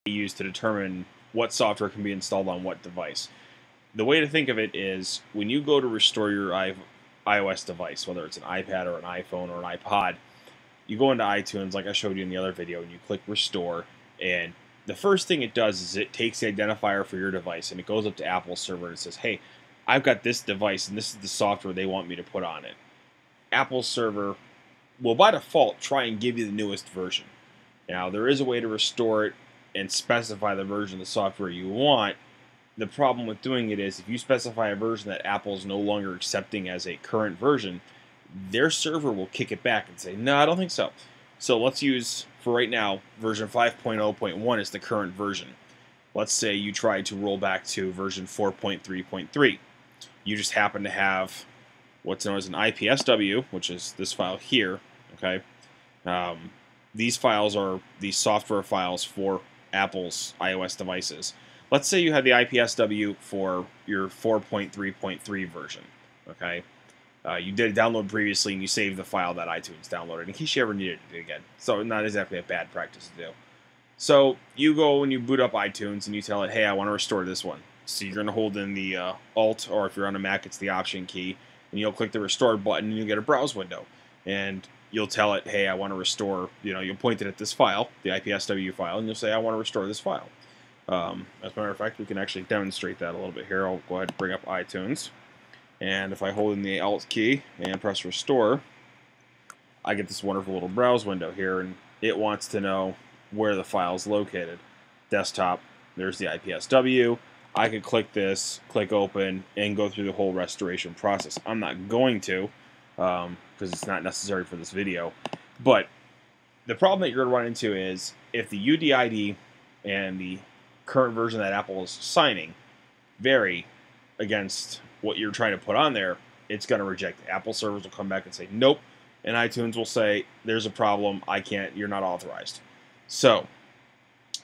used to determine what software can be installed on what device. The way to think of it is when you go to restore your iOS device, whether it's an iPad or an iPhone or an iPod, you go into iTunes like I showed you in the other video and you click restore, and the first thing it does is it takes the identifier for your device and it goes up to Apple's server and it says, hey, I've got this device and this is the software they want me to put on it. Apple's server will by default try and give you the newest version. Now there is a way to restore it and specify the version of the software you want. The problem with doing it is if you specify a version that Apple is no longer accepting as a current version, their server will kick it back and say, no, I don't think so. So let's use, for right now, version 5.0.1 is the current version. Let's say you try to roll back to version 4.3.3. You just happen to have what's known as an IPSW, which is this file here. Okay, these files are the software files for Apple's iOS devices. Let's say you had the IPSW for your 4.3.3 version. Okay. You did a download previously and you saved the file that iTunes downloaded in case you ever needed it again. So not exactly a bad practice to do. So you go and you boot up iTunes and you tell it, hey, I want to restore this one. So you're going to hold in the Alt, or if you're on a Mac, it's the Option key, and you'll click the Restore button and you'll get a browse window. And you'll tell it, hey, I want to restore, you'll point it at this file, the IPSW file, and you'll say, I want to restore this file. As a matter of fact, we can actually demonstrate that a little bit here. I'll go ahead and bring up iTunes. And if I hold in the Alt key and press Restore, I get this wonderful little browse window here, and it wants to know where the file is located. Desktop, there's the IPSW. I could click this, click Open, and go through the whole restoration process. I'm not going to, because it's not necessary for this video. But the problem that you're going to run into is if the UDID and the current version that Apple is signing vary against what you're trying to put on there, it's going to reject it. Apple servers will come back and say, nope. And iTunes will say, there's a problem. I can't, you're not authorized. So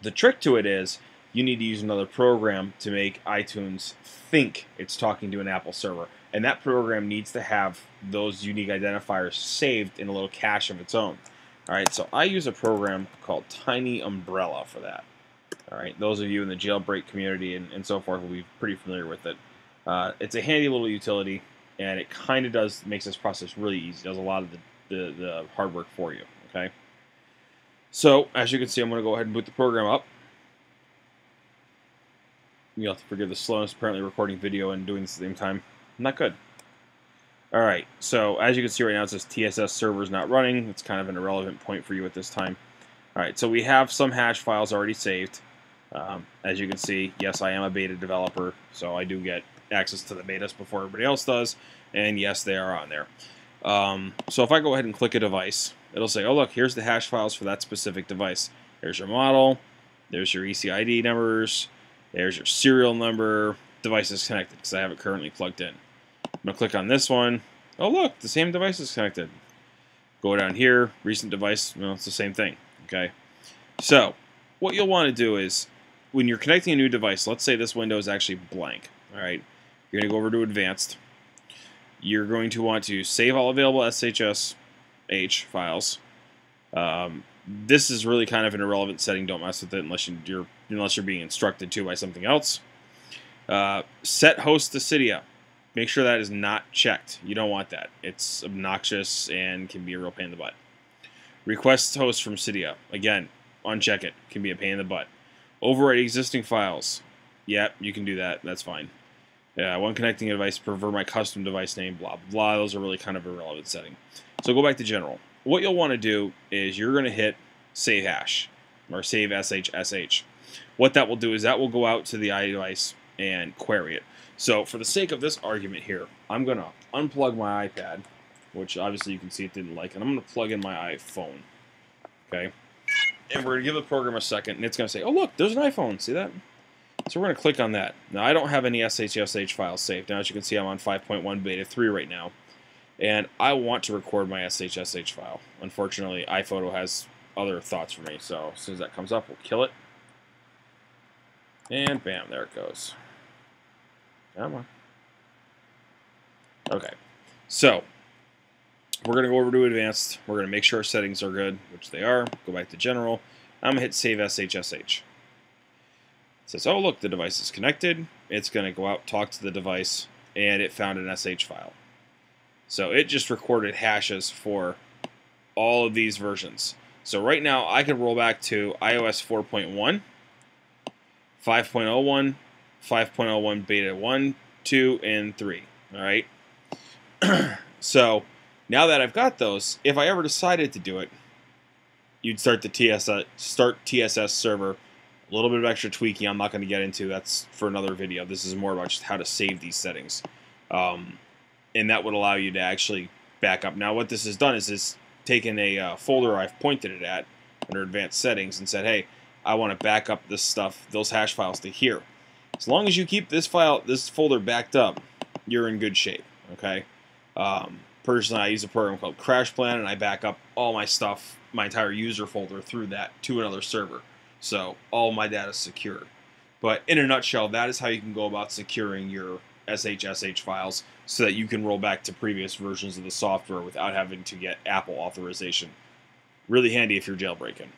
the trick to it is you need to use another program to make iTunes think it's talking to an Apple server. And that program needs to have those unique identifiers saved in a little cache of its own. All right, so I use a program called TinyUmbrella for that. All right, those of you in the jailbreak community and so forth will be pretty familiar with it. It's a handy little utility, and it kind of makes this process really easy. It does a lot of the hard work for you. Okay. So as you can see, I'm going to go ahead and boot the program up. You'll have to forgive the slowness. Apparently, recording video and doing this at the same time, not good. All right. So as you can see right now, it says TSS server is not running. It's kind of an irrelevant point for you at this time. All right. So we have some hash files already saved. As you can see, yes, I am a beta developer, so I do get access to the betas before everybody else does, and yes, they are on there. So if I go ahead and click a device, it'll say, oh look, here's the hash files for that specific device. There's your model, there's your ECID numbers, there's your serial number, device is connected because I have it currently plugged in. I'm going to click on this one. Oh look, the same device is connected. Go down here, recent device, well, it's the same thing. Okay. So what you'll want to do is when you're connecting a new device, let's say this window is actually blank. All right, you're going to go over to Advanced. You're going to want to save all available SHSH files. This is really kind of an irrelevant setting. Don't mess with it unless you're being instructed to by something else. Set host to Cydia. Make sure that is not checked. You don't want that. It's obnoxious and can be a real pain in the butt. Request host from Cydia. Again, uncheck it. Can be a pain in the butt. Overwrite existing files. Yep, you can do that. That's fine. Yeah, when connecting a device, prefer my custom device name, blah, blah, blah. Those are really kind of a irrelevant setting. So go back to General. What you'll want to do is you're going to hit Save Hash, or Save SHSH. What that will do is that will go out to the iDevice and query it. So for the sake of this argument here, I'm going to unplug my iPad, which obviously you can see it didn't like, and I'm going to plug in my iPhone. Okay? And we're going to give the program a second, and it's going to say, oh, look, there's an iPhone. See that? So we're going to click on that. Now, I don't have any SHSH files saved. Now, as you can see, I'm on 5.1 beta 3 right now. And I want to record my SHSH file. Unfortunately, iPhoto has other thoughts for me. So as soon as that comes up, we'll kill it. And bam, there it goes. Come on. Okay. So we're going to go over to Advanced. We're going to make sure our settings are good, which they are. Go back to General. I'm going to hit Save SHSH. says, oh, look, the device is connected. It's going to go out, talk to the device, and it found an SH file. So it just recorded hashes for all of these versions. So right now, I can roll back to iOS 4.1, 5.01, 5.01 beta 1, 2, and 3. All right. So now that I've got those, if I ever decided to do it, you'd start the TSS server. A little bit of extra tweaking I'm not going to get into. That's for another video. This is more about just how to save these settings. And that would allow you to actually back up. Now what this has done is it's taken a folder I've pointed it at under advanced settings and said, hey, I want to back up this stuff, those hash files to here. As long as you keep this folder backed up, you're in good shape. Okay. Personally, I use a program called CrashPlan, and I back up all my stuff, my entire user folder through that to another server. So all my data is secure. But in a nutshell, that is how you can go about securing your SHSH files so that you can roll back to previous versions of the software without having to get Apple authorization. Really handy if you're jailbreaking.